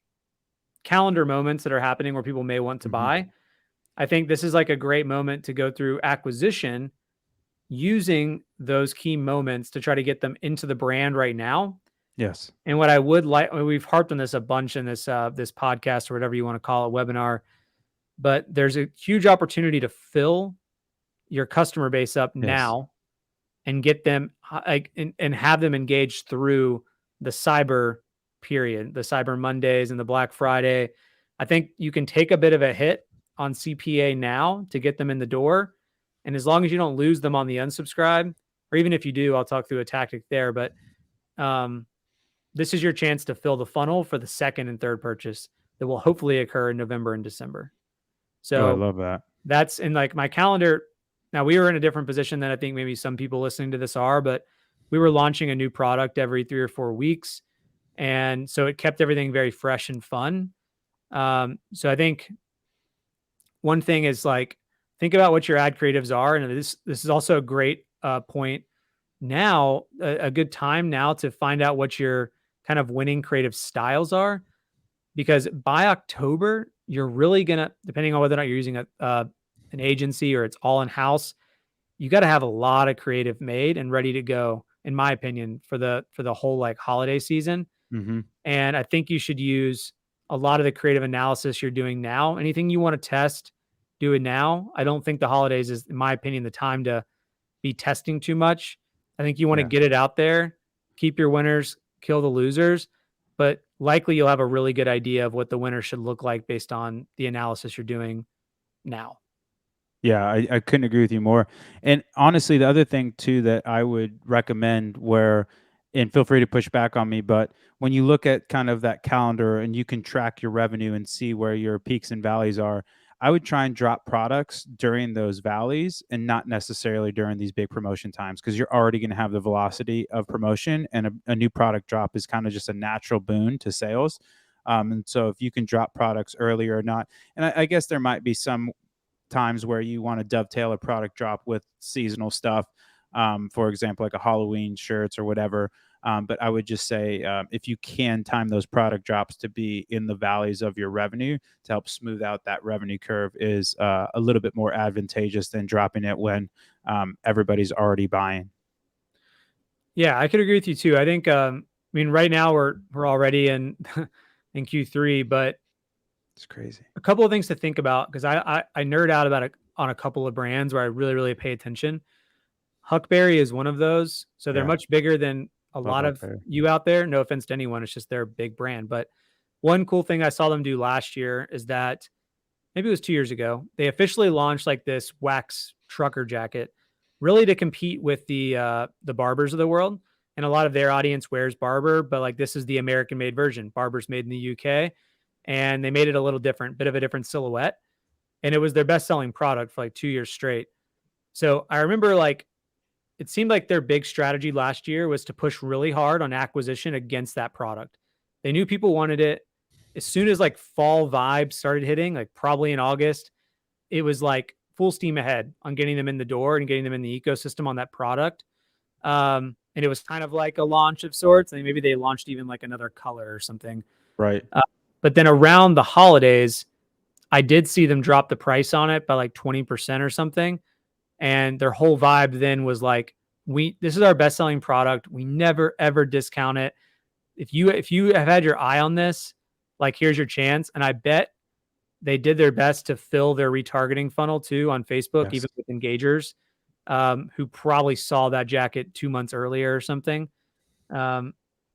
calendar moments that are happening where people may want to Hmm. buy. I think this is like a great moment to go through acquisition using those key moments to try to get them into the brand right now. Yes. And what I would like, I mean, we've harped on this a bunch in this podcast or whatever you want to call it, webinar, but there's a huge opportunity to fill your customer base up Yes. now and get them like and have them engaged through the cyber period, the Cyber Mondays and the Black Friday. I think you can take a bit of a hit on CPA now to get them in the door. And as long as you don't lose them on the unsubscribe, or even if you do, I'll talk through a tactic there. But um, this is your chance to fill the funnel for the second and third purchase that will hopefully occur in November and December. Oh, I So love that. that's in like my calendar. Now we were in a different position than I think maybe some people listening to this are, but we were launching a new product every 3 or 4 weeks. And so it kept everything very fresh and fun. So I think one thing is like think about what your ad creatives are. And this is also a great point now, a good time now to find out what your kind of winning creative styles are, because by October, you're really gonna, depending on whether or not you're using an agency or it's all in house, you got to have a lot of creative made and ready to go, in my opinion, for the whole like holiday season. Hmm. And I think you should use a lot of the creative analysis you're doing now. Anything you want to test, do it now. I don't think the holidays is, in my opinion, the time to be testing too much. I think you want to Yeah. get it out there, keep your winners, kill the losers, but likely you'll have a really good idea of what the winner should look like based on the analysis you're doing now. Yeah, I couldn't agree with you more. And honestly, the other thing too that I would recommend where, and feel free to push back on me, but when you look at kind of that calendar and you can track your revenue and see where your peaks and valleys are, I would try and drop products during those valleys and not necessarily during these big promotion times because you're already going to have the velocity of promotion, and a new product drop is kind of just a natural boon to sales. And so if you can drop products earlier or not, and I guess there might be some times where you want to dovetail a product drop with seasonal stuff, for example, like a Halloween shirts or whatever. But I would just say if you can time those product drops to be in the valleys of your revenue to help smooth out that revenue curve is a little bit more advantageous than dropping it when everybody's already buying. Yeah, I could agree with you too. I think I mean right now we're already in in Q3, but It's crazy. a couple of things to think about because I nerd out about it on a couple of brands where I really pay attention. Huckberry is one of those. So they're Yeah, much bigger than a love lot Huck of Berry. you out there. No offense to anyone, it's just their big brand. But one cool thing I saw them do last year is that maybe it was 2 years ago, they officially launched like this wax trucker jacket, really to compete with the Barbers of the world. And a lot of their audience wears Barber, but like this is the American made version. Barber's made in the UK, and they made it a little different, bit of a different silhouette. And it was their best selling product for like 2 years straight. So I remember like it seemed like their big strategy last year was to push really hard on acquisition against that product. They knew people wanted it. As soon as like fall vibes started hitting, like probably in August, it was like full steam ahead on getting them in the door and getting them in the ecosystem on that product. And it was kind of like a launch of sorts. And maybe they launched even like another color or something. Right. Uh, but then around the holidays, I did see them drop the price on it by like 20% or something. And their whole vibe then was like, this is our best selling product. We never ever discount it. If you have had your eye on this, like here's your chance. And I bet they did their best to fill their retargeting funnel too on Facebook, Yes. even with engagers who probably saw that jacket 2 months earlier or something. Um,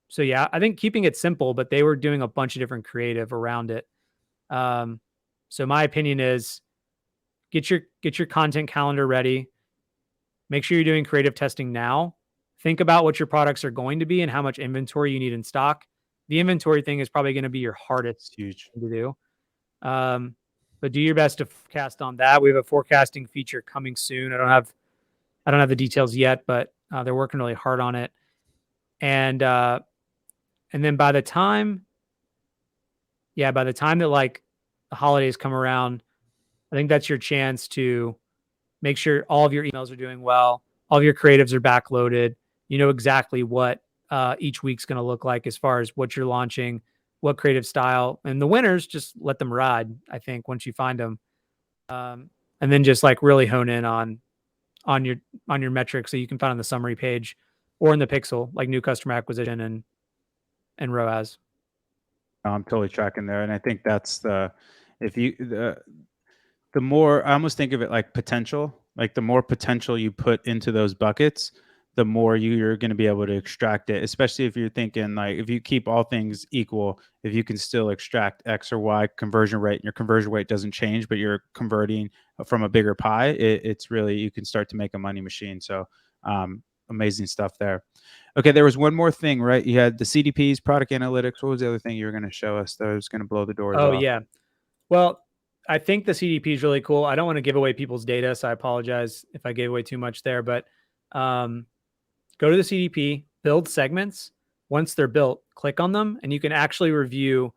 so yeah, I think keeping it simple, but they were doing a bunch of different creative around it. Um, so my opinion is get your content calendar ready. Make sure you're doing creative testing now. Think about what your products are going to be and how much inventory you need in stock. The inventory thing is probably going to be your hardest It's huge. thing to do. Um, but do your best to forecast on that. We have a forecasting feature coming soon. I don't have the details yet, but they're working really hard on it. And and then by the time that like the holidays come around, I think that's your chance to make sure all of your emails are doing well, all of your creatives are backloaded. You know exactly what each week's going to look like as far as what you're launching, what creative style, and the winners just let them ride. I think once you find them, and then just like really hone in on your on your metrics that you can find on the summary page or in the pixel, like new customer acquisition and ROAS. I'm totally tracking there, and I think that's if you the more I almost think of it like potential, like the more potential you put into those buckets, the more you're going to be able to extract it. Especially if you're thinking like if you keep all things equal, if you can still extract X or Y conversion rate, and your conversion rate doesn't change, but you're converting from a bigger pie, it's really you can start to make a money machine. So amazing stuff there. Okay, there was one more thing, right? You had the CDPs, product analytics. What was the other thing you were going to show us that was going to blow the doors Oh off? yeah. Well, I think the CDP is really cool. I don't want to give away people's data, so I apologize if I gave away too much there. But um, go to the CDP, build segments. Once they're built, click on them, and you can actually review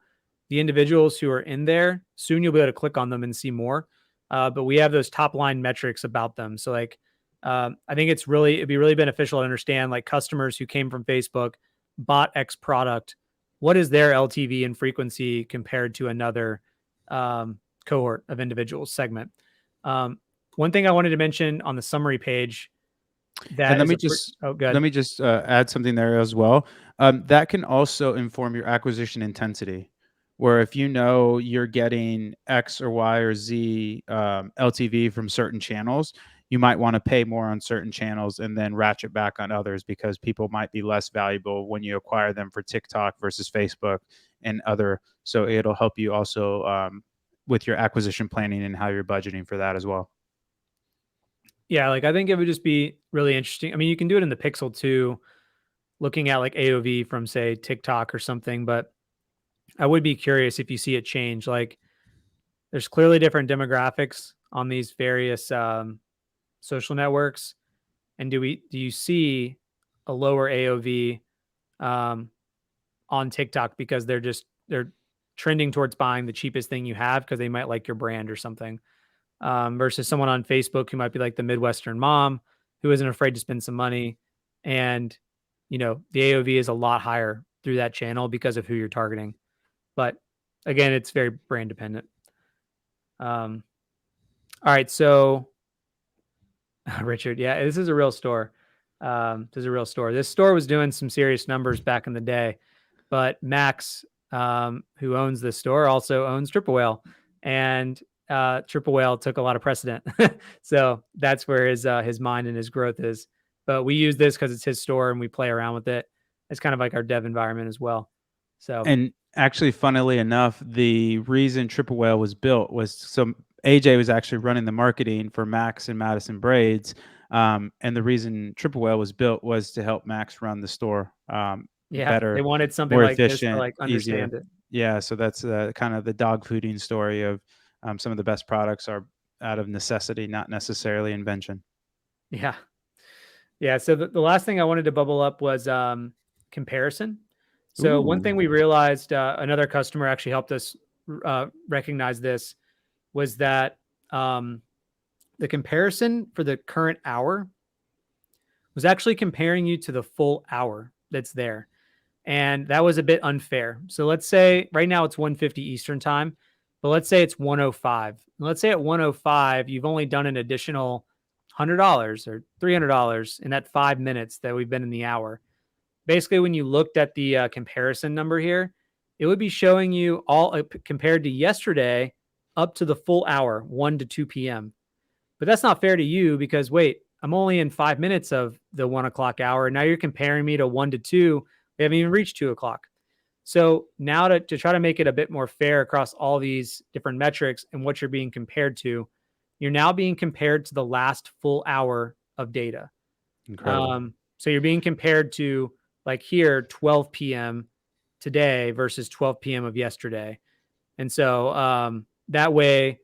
the individuals who are in there. Soon you'll be able to click on them and see more. But we have those top line metrics about them. So like, I think it'd be really beneficial to understand like customers who came from Facebook, bought X product. What is their LTV and frequency compared to another cohort of individuals segment? Um, One thing I wanted to mention on the summary page And that is oh let good. me just add something there as well. That can also inform your acquisition intensity, where if you know you're getting X or Y or Z LTV from certain channels, you might want to pay more on certain channels and then ratchet back on others because people might be less valuable when you acquire them for TikTok versus Facebook and other. So it'll help you also with your acquisition planning and how you're budgeting for that as well. Yeah, like I think it would just be really interesting. I mean, you can do it in the pixel too, looking at like AOV from say TikTok or something, but I would be curious if you see it change. Like there's clearly different demographics on these various social networks. And do you see a lower AOV um, on TikTok because they're trending towards buying the cheapest thing you have because they might like your brand or something, versus someone on Facebook who might be like the Midwestern mom who isn't afraid to spend some money, and the AOV is a lot higher through that channel because of who you're targeting. But again, it's very brand dependent. Um, all right, so Richard, yeah, this is a real store. This is a real store. This store was doing some serious numbers back in the day, but Max, who owns this store, also owns Triple Whale, and Triple Whale took a lot of precedent. So that's where his mind and his growth is. But we use this because it's his store and we play around with it. It's kind of like our dev environment as well. So And actually, funnily enough, the reason Triple Whale was built was so AJ was actually running the marketing for Max and Madison Braids. And the reason Triple Whale was built was to help Max run the store yeah, they better, wanted something more like this to efficient, like easier. understand it. Yeah. So that's kind of the dog fooding story of some of the best products are out of necessity, not necessarily invention. Yeah. Yeah, so the last thing I wanted to bubble up was comparison. So one thing Ooh. we realized, another customer actually helped us recognize this, was that um, the comparison for the current hour was actually comparing you to the full hour that's there. And that was a bit unfair. So let's say right now it's 1:50 Eastern time, but let's say it's 1:05. Let's say at 1:05 you've only done an additional $100 or $300 in that 5 minutes that we've been in the hour. Basically, when you looked at the comparison number here, it would be showing you all compared to yesterday up to the full hour, 1 to 2 p.m. But that's not fair to you because wait, I'm only in 5 minutes of the 1 o'clock hour. Now you're comparing me to 1 to 2. We haven't even reached 2 o'clock. So now to try to make it a bit more fair across all these different metrics and what you're being compared to, you're now being compared to the last full hour of data. Incredible. So you're being compared to like here 12 p.m. today versus 12 p.m. of yesterday. And so that way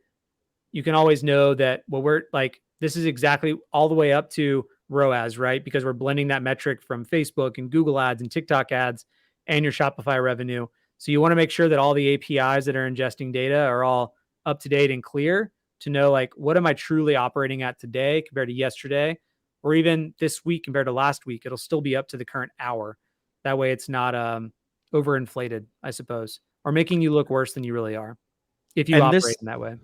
you can always know that, well, we're like, this is exactly all the way up to ROAS, right? Because we're blending that metric from Facebook and Google ads and TikTok ads and your Shopify revenue. So you want to make sure that all the APIs that are ingesting data are all up to date and clear to know, like, what am I truly operating at today compared to yesterday, or even this week compared to last week. It'll still be up to the current hour. That way it's not overinflated, I suppose, or making you look worse than you really are if you And operate this in that way.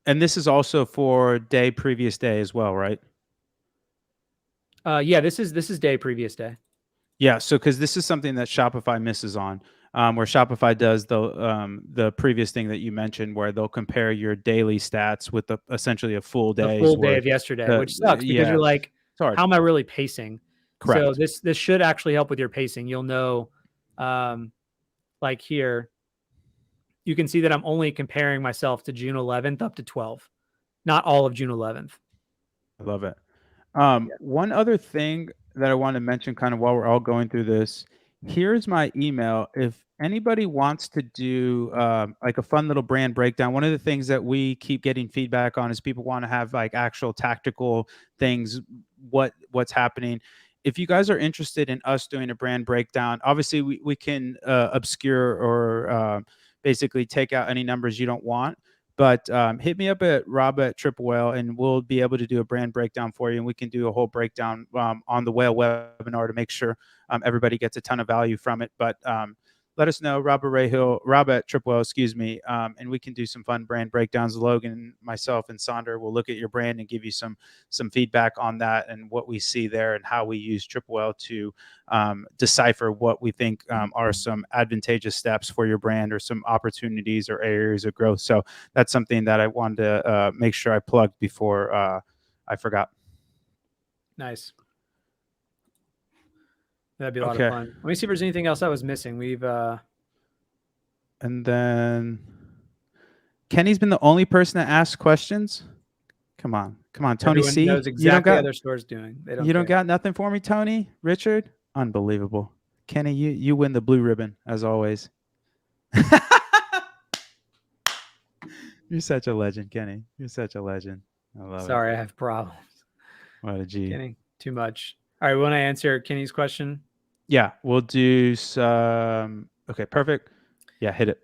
and this is also for day previous day as well, right? Yeah, this is day previous day. Yeah, so because this is something that Shopify misses on, where Shopify does the previous thing that you mentioned, where they'll compare your daily stats with essentially a full The day's full day worth. of yesterday, which sucks because Yeah, you're like, it's hard. how am I really pacing? So Correct. this should actually help with your pacing. You'll know, um, like here, you can see that I'm only comparing myself to June 11th up to 12, not all of June 11th. I love it. Yeah. One other thing that I want to mention kind of while we're all going through this, here's my email. If anybody wants to do like a fun little brand breakdown, one of the things that we keep getting feedback on is people want to have like actual tactical things, what's happening. If you guys are interested in us doing a brand breakdown, obviously we can obscure or basically take out any numbers you don't want. But hit me up at Rob at Triple Whale, and we'll be able to do a brand breakdown for you, and we can do a whole breakdown on the Whale webinar to make sure everybody gets a ton of value from it. But let us know, Rob at Triple Whale, excuse me, and we can do some fun brand breakdowns. Logan, myself, and Sonder will look at your brand and give you some feedback on that and what we see there and how we use Triple Whale to decipher what we think are some advantageous steps for your brand or some opportunities or areas of growth. So that's something that I wanted to make sure I plugged before I forgot. Nice. That'd be a lot of Okay. fun. Let me see if there's anything else I was missing. And then Kenny's been the only person to ask questions. Come on, Tony Everyone C. knows exactly how their store's doing. They don't You don't care. got nothing for me, Tony, Richard. Unbelievable, Kenny. You win the blue ribbon as always. You're such a legend, Kenny. You're such a legend. I love it. Sorry, I have problems. What a G. Kenny, too much. All right, we want to answer Kenny's question. Yeah, we'll do some. Okay, perfect. Yeah, hit it.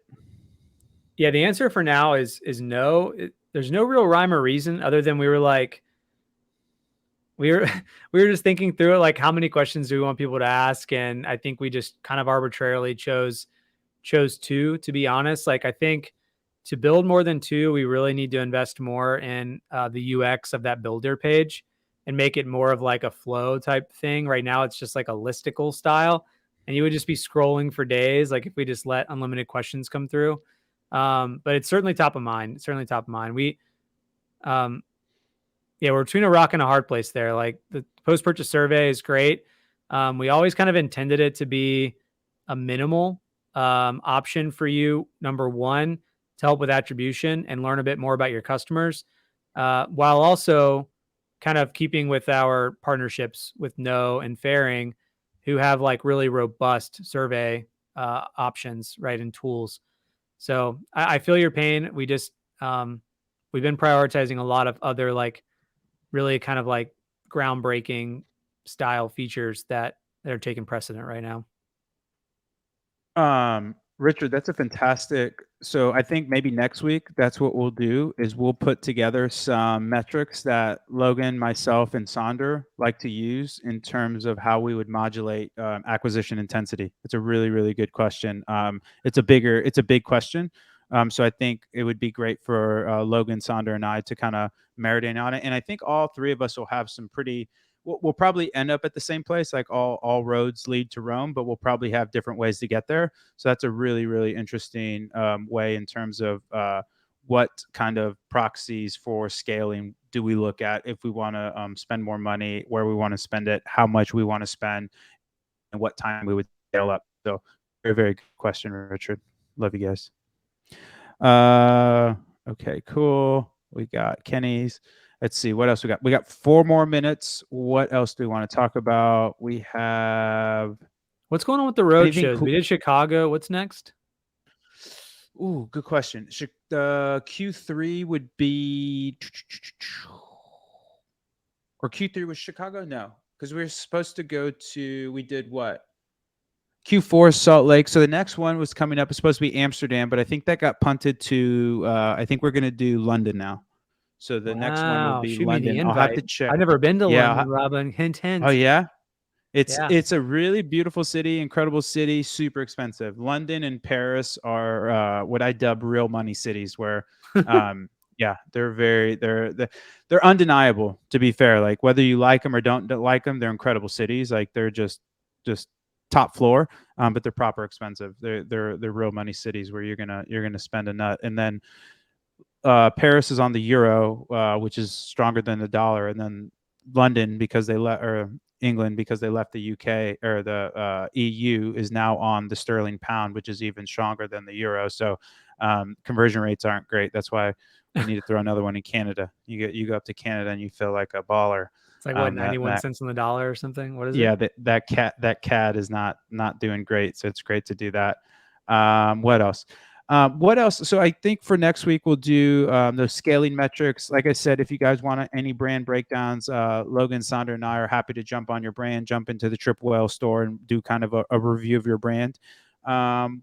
Yeah, the answer for now is no. There's no real rhyme or reason other than we were like, we were we were just thinking through it, like how many questions do we want people to ask, and I think we just kind of arbitrarily chose two, to be honest. Like, I think to build more than two, we really need to invest more in the UX of that builder page and make it more of like a flow type thing. Right now, it's just like a listicle style, and you would just be scrolling for days. Like if we just let unlimited questions come through. But it's certainly top of mind. It's certainly top of mind. Um, yeah, we're between a rock and a hard place there. Like the post purchase survey is great. We always kind of intended it to be a minimal option for you. Number one, to help with attribution and learn a bit more about your customers, while also kind of keeping with our partnerships with No and Fairing, who have like really robust survey options, right, and tools. So I feel your pain. We've been prioritizing a lot of other like really kind of like groundbreaking style features that are taking precedent right now. Richard, that's a fantastic. So I think maybe next week, that's what we'll do is we'll put together some metrics that Logan, myself, and Sonder like to use in terms of how we would modulate acquisition intensity. It's a really, really good question. It's a big question. So I think it would be great for Logan, Sonder, and I to kind of marinate on it. And I think all three of us will have some pretty we'll probably end up at the same place, like all roads lead to Rome, but we'll probably have different ways to get there. So that's a really, really interesting way in terms of what kind of proxies for scaling do we look at if we want to spend more money, where we want to spend it, how much we want to spend, and what time we would scale up. So very, very good question, Richard. Love you guys. Okay, cool. We got Kenny's. Let's see what else we got. We got 4 more minutes. What else do we want to talk about? We have What's going on with the road anything shows? cool. We did Chicago. What's next? Ooh, good question. The Q3 would be, or Q3 was Chicago? No, because we were supposed to go to, we did what? Q4 Salt Lake. So the next one was coming up. It's supposed to be Amsterdam, but I think that got punted to, I think we're going to do London now. So the next one will Wow. be Shoot me the London. I'll have invite. to check. I've never been to Yeah. London, Robin. Hint, Oh, hint. yeah. It's Yeah. it's a really beautiful city, incredible city, super expensive. London and Paris are what I dub real money cities, where, yeah, they're undeniable. To be fair, like whether you like them or don't like them, they're incredible cities. Like they're just top floor, but they're proper expensive. They're real money cities where you're gonna spend a nut, and then Paris is on the euro, which is stronger than the dollar, and then London because they let or England because they left the UK or the EU is now on the sterling pound, which is even stronger than the euro. So conversion rates aren't great. That's why we need to throw another one in Canada. You go up to Canada and you feel like a baller. It's like what, That 91 that cents on the dollar or something? What is it? yeah, that CAD is not doing great. So it's great to do that. What else? What else? So I think for next week we'll do those scaling metrics. Like I said, if you guys want any brand breakdowns, Logan, Sandra, and I are happy to jump on your brand, jump into the Triple Whale store, and do kind of a review of your brand.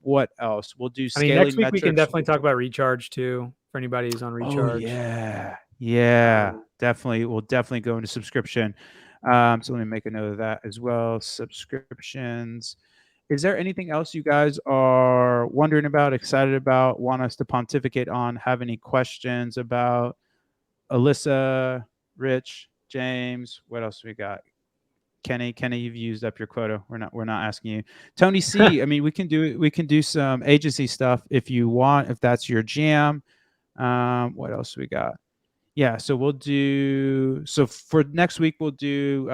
What else? We'll do I mean, next scaling week we can metrics. definitely talk about recharge too, for anybody who's on Oh recharge. yeah, yeah, definitely. We'll definitely go into subscription. So let me make a note of that as well. Subscriptions. Is there anything else you guys are wondering about, excited about, want us to pontificate on, have any questions about? Alyssa, Rich, James, what else we got? Kenny, you've used up your quota. We're not asking you. Tony C, I mean, we can do some agency stuff if you want, if that's your jam. What else we got? Yeah, so for next week we'll do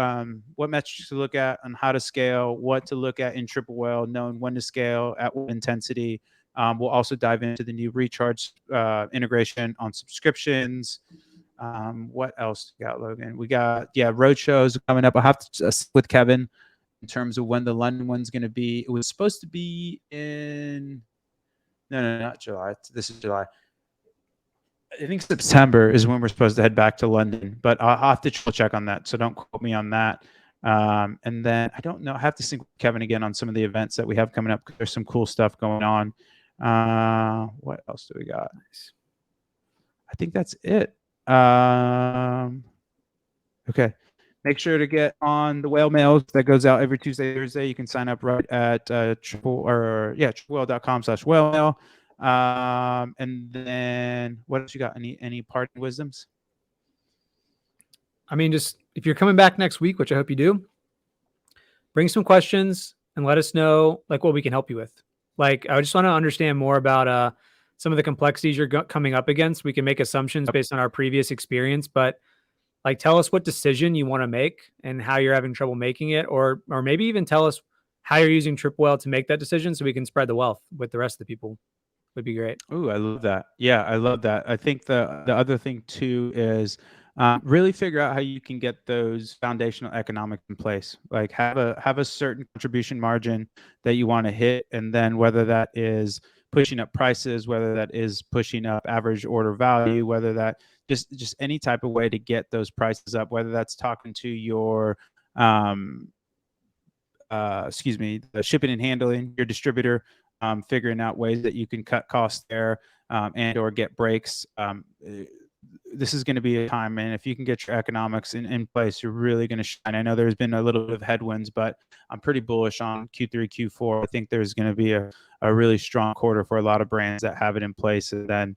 what metrics to look at and how to scale, what to look at in triple whale, knowing when to scale, at what intensity. We'll also dive into the new recharge integration on subscriptions. What else we got, Logan? We got road shows coming up. I'll have to with Kevin in terms of when the London one's going to be. It was supposed to be in no, not July. This is July. I think September is when we're supposed to head back to London, but I'll have to triple check on that. So don't quote me on that. And then I don't know. I have to sync with Kevin again on some of the events that we have coming up. There's some cool stuff going on. What else do we got? I think that's it. Okay. Make sure to get on the whale mail that goes out every Tuesday, Thursday. You can sign up right at triplewhale.com/whale mail. And then what else you got? Any parting wisdoms? I mean, just if you're coming back next week, which I hope you do, bring some questions and let us know like what we can help you with. Like, I just want to understand more about some of the complexities you're coming up against. We can make assumptions based on our previous experience, but like tell us what decision you want to make and how you're having trouble making it, or maybe even tell us how you're using Triple Whale to make that decision so we can spread the wealth with the rest of the people. Would be great. Ooh, I love that. Yeah, I love that. I think the other thing too is really figure out how you can get those foundational economics in place. Like have a certain contribution margin that you want to hit, and then whether that is pushing up prices, whether that is pushing up average order value, whether that just any type of way to get those prices up, whether that's talking to your excuse me, the shipping and handling, your distributor, figuring out ways that you can cut costs there, and or get breaks. This is going to be a time, man. If you can get your economics in place, you're really going to shine. I know there's been a little bit of headwinds, but I'm pretty bullish on Q3, Q4. I think there's going to be a really strong quarter for a lot of brands that have it in place. And then,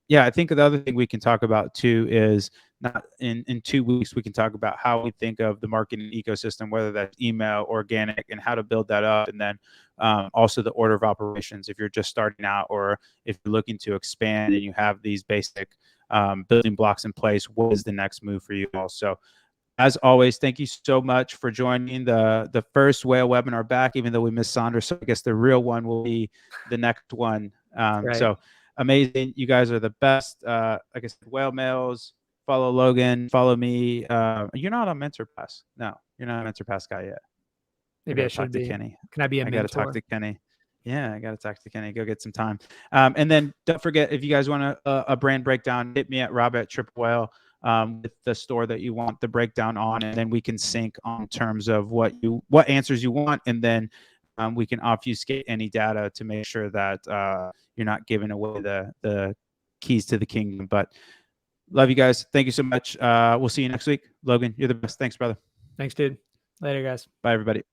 yeah, I think the other thing we can talk about too is not in 2 weeks, we can talk about how we think of the marketing ecosystem, whether that's email, organic, and how to build that up. And then also the order of operations. If you're just starting out, or if you're looking to expand and you have these basic building blocks in place, what is the next move for you all? So as always, thank you so much for joining the first whale webinar back, even though we missed Sandra. So I guess the real one will be the next one. Right. So amazing. You guys are the best. Like I said, whale mails, follow Logan, follow me. You're not on Mentor Pass. No, you're not a Mentor Pass guy yet. I Maybe got I to talk should to be. Kenny. Can I be a I got to talk mentor? to Kenny. Yeah, I got to talk to Kenny. Go get some time. And then don't forget, if you guys want a brand breakdown, hit me at Rob at Triple Whale with the store that you want the breakdown on, and then we can sync on terms of what answers you want, and then we can obfuscate any data to make sure that you're not giving away the keys to the kingdom. But love you guys. Thank you so much. We'll see you next week. Logan, you're the best. Thanks, brother. Thanks, dude. Later, guys. Bye, everybody.